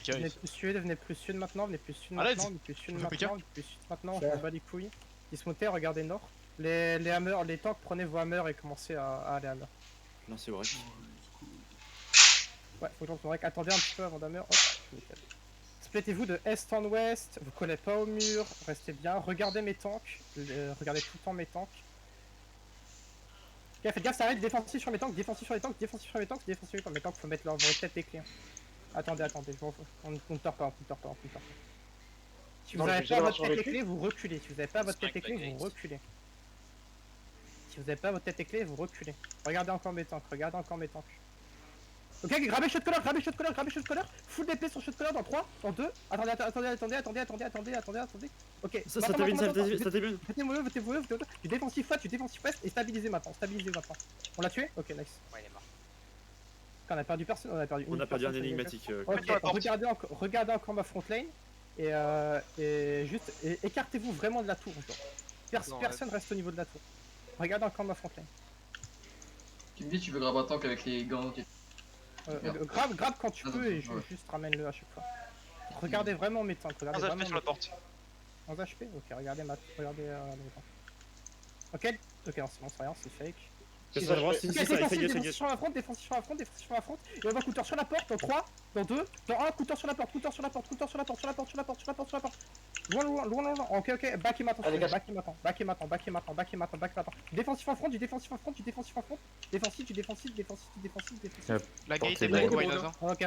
Venez plus sud maintenant, venez plus sud maintenant, venez plus sud maintenant, venez plus sud maintenant, on s'en bat les couilles. Dismontez, regardez nord. Les hammers, les tanks, prenez vos hammers et commencez à aller hammer. Non, c'est vrai. Ouais, faut que j'en attendez un petit peu avant d'hammer. Hop, nickel. Splittez-vous de est en ouest, vous collez pas au mur, restez bien, regardez mes tanks, regardez tout le temps mes tanks. Ok, faites gaffe, ça arrête, défensif sur mes tanks, défensif sur les tanks, défensif sur les tanks, défensif sur les tanks. Mes tanks, faut mettre leur tête et clés. Attendez, on ne tord pas, on ne tord pas. Si vous n'avez pas votre tête et clés, vous reculez. Si vous n'avez pas votre tête et clés, vous reculez. Si vous n'avez pas votre tête et clés, vous reculez. Regardez encore mes tanks, Ok, grabez shot caller, full d'épée sur shot caller dans 3, dans 2. Attendez. Ok, ça t'abîme, votez-vous, du défensif west et stabilisez maintenant. On l'a tué? Ok, nice. Ouais, il est mort. On a perdu personne, on a perdu un énigmatique. Ok, regardez encore ma front lane et juste écartez-vous vraiment de la tour. Personne reste au niveau de la tour. Regardez encore ma front lane. Tu me dis tu veux grab un tank avec les gants. Grab quand tu peux et juste ramène-le à chaque fois. Regardez vraiment mes tanks. 11 HP sur la porte. 11 HP? Ok, regardez mes tanks. Ok, non, c'est rien, c'est fake. Défensif sur la front, et on va counter sur la porte, dans 3, dans 2, dans 1, counter sur la porte. Loin. Ok, back et maintenant. Défensif en front. Défensif. La gate est black, Ok.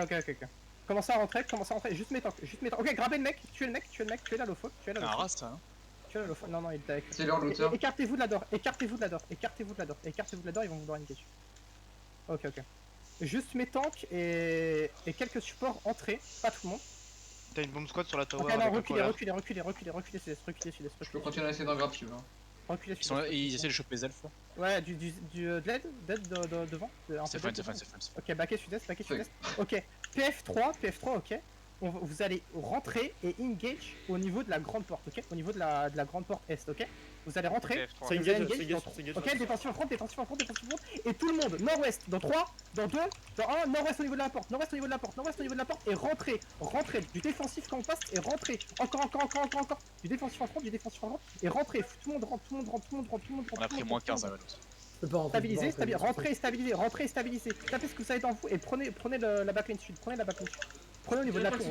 Commencez à rentrer, juste mes tanks. Ok, grabez le mec, tuez la lofo, tuez la lofo. Non, il est avec. C'est leur looter. Écartez-vous de la door, ils vont vouloir engage. Ok. Juste mes tanks et quelques supports entrés, pas tout le monde. T'as une bomb squad sur la tower. Ok, non, reculez, sud-est. Je peux continuer à essayer d'en grab si tu veux. Reculez, ils essaient de choper les elfes. Ouais, du dead devant. C'est fun. Ok, backé sud-est. Ok, PF3, ok. Vous allez rentrer et engage au niveau de la grande porte, ok. Au niveau de la grande porte est, ok. Vous allez rentrer, c'est engage. Ok, défensif en front, et tout le monde, nord-ouest, dans 3, dans 2, dans 1, nord-ouest au niveau de la porte, et rentrez, du défensif quand on passe, et rentrez, encore, du défensif en front, et rentrez, tout le monde rentre. On a pris moins 15 à Valos. Stabilisez, rentrez et stabilisez. Tapez ce que vous avez dans vous et prenez la backline sud, Prenez au niveau de la tour.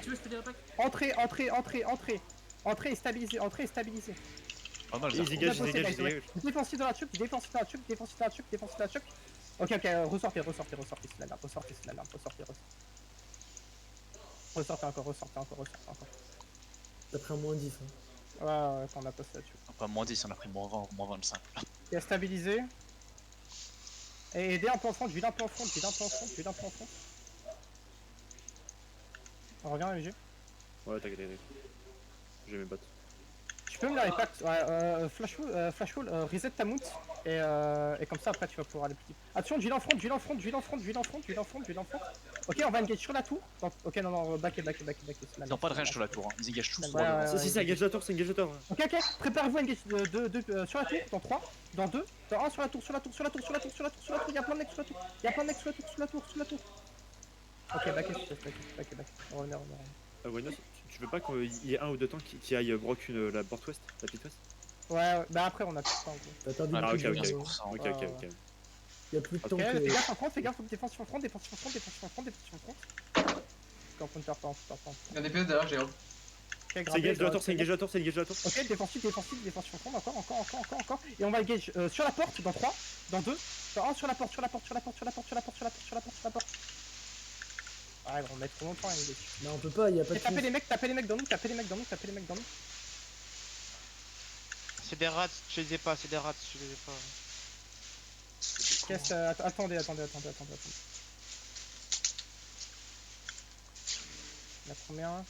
Entrez et stabilisez, Pas mal, ils dégagent. Défensif dans la chup. Ok, ressortez, c'est la larme, Ressortez encore. T'as pris un moins 10. Ouais, on a passé là-dessus. Pas moins 10, on a pris moins 20, moins 25. Et à stabiliser. Et aidez un peu en front, vide un peu en front. On revient à MG. Ouais, t'inquiète. J'ai mes bottes. Tu peux me la repack, flash wall, reset ta mount et comme ça après tu vas pouvoir aller plus vite. Attention, d'huile en front. Ok, on va engage sur la tour. Ok, non, back. Ils n'ont pas de range sur la tour, hein. Ils engagent tous. Si, c'est engage la tour, Ok, préparez-vous à engage sur la tour, dans 3, dans 2, dans 1, sur la tour, il y a plein de mecs sur la tour. Ok, back. On revient. Wenos, tu veux pas qu'il y ait un ou deux tanks qui aillent broc la porte ouest, la pite ouest? Ouais, bah après on a plus de temps. T'as perdu Ah, plus de ok. temps. Ok. Y'a plus de temps Ok, que... fais gaffe, défensif en front. Quand on ne perd pas. Il y a des pièces derrière, j'ai hop. Okay, c'est engage de la tour, Ok, défensif en front, encore. Et on va engage sur la porte, dans 3, dans 2, dans 1, sur la porte. Ouais, on va mettre trop longtemps à engage. Mais on peut pas, y'a pas de... Tapez les mecs dans nous. C'est des rats, je les ai pas. Attendez. La première.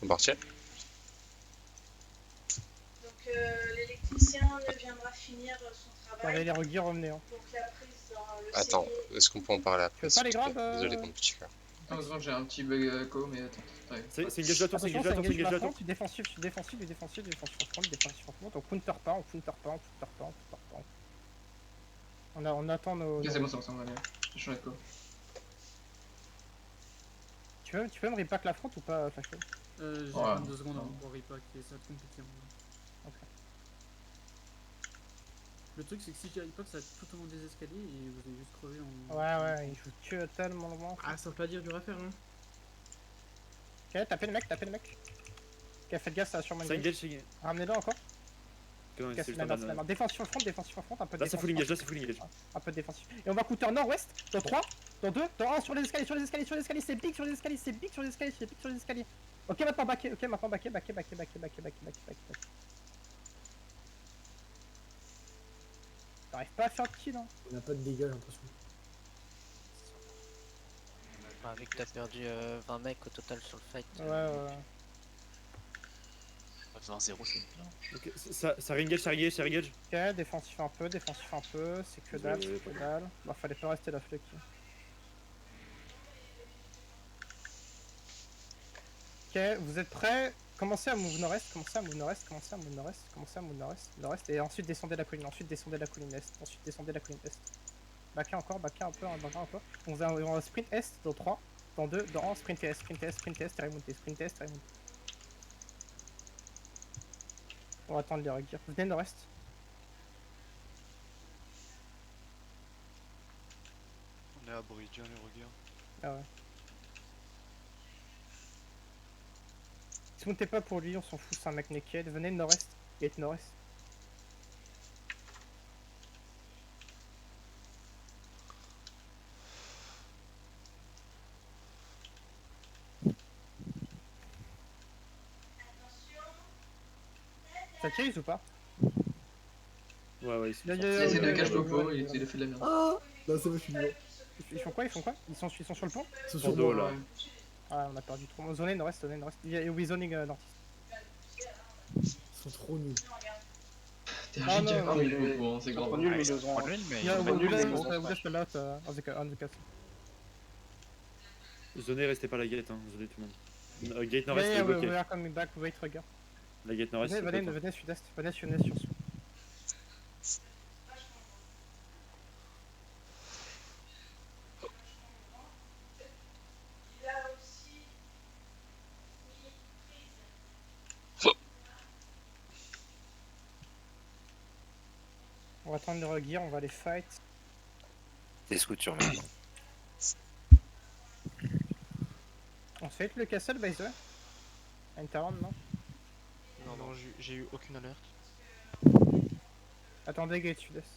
On partit. Donc l'électricien viendra finir son travail. Les reguis, revenez. Donc la prise dans le Attends, cellier. est-ce qu'on peut en parler après? Pas les grabs Désolé mon petit cœur. Heureusement que j'ai un petit bug echo, mais attends. C'est engage la tour, Défensif en front, on counter pas. On attend nos... Ok, c'est bon, on va bien. J'ai changé de co. Tu peux me repack la front ou pas, Flash? J'ai Ouais. 22 secondes avant pour repack et ça va être compliqué. En vrai. Ok. Le truc c'est que si j'y arrive pas, que ça va être tout au long des escaliers et vous allez juste crever en. Ouais, il joue que tellement loin. Ah, ça veut pas dire dur à faire, hein. Ok, tapez le mec. Ok, faites gaffe, ça va sûrement Ça une engage, c'est. Ramenez-le encore. Non, Ok, c'est c'est juste la un merde, ban. c'est la merde. Défensif en front, un peu de Là, ça full engage, là, ça full engage. Un peu de défensif. Et on va counter nord-ouest, dans 3, dans 2, dans 1, sur les escaliers, c'est big sur les escaliers. Ok, maintenant backé, backé. T'arrives pas à faire de kill, hein. On a pas de dégâts, j'ai l'impression. Vu que t'as perdu 20 mecs au total sur le fight. Ouais. 20-0, c'est bien. Ok, ça re-engage. Ok, défensif un peu, c'est que dalle, Bah, fallait pas rester la flic. Ok, vous êtes prêts? Commencez à move nord-est, nord-est, et ensuite descendez la colline, est. Backez encore, un peu. On va sprint est, dans 3, dans 2, dans 1, sprint est, et remontez. On va attendre les regards. Venez nord-est. On est abrutis, les regards. Ah ouais. Si montez pas pour lui, on s'en fout, c'est un mec naked. Venez nord-est, gate nord-est. Ça tire ou pas? Ouais, Il essaie de cacher le pot, il a fait de la merde. Ah là, c'est bon, je suis vivant. Ils font quoi? Ils sont sur le pont? Ils sont Sur sur dos, moi. là. Ah, on a perdu trop. Zonez nord-est. Oui, zoning nord. Ils sont trop nuls. T'es Ah, un non, génie, non, le pot, hein, c'est grave. Ouais, ils sont pas nuls, mais ils Yeah, ont we pas will de just a lot on the cast. Zonez, restez pas à la gate, hein. Zonez tout le monde. Gate nord-est, Yeah, est we bloqué. are coming back, wait, regarde. La gate nord-est, c'est bloqué. Venez sud-est, venez sur sud. Il a aussi mis prise. On va attendre le regear, on va les fight. Des scouts sur maintenant. On fait le castle, by the way? Interland, non? Non, j'ai eu aucune alerte. Attendez, gate sud-est.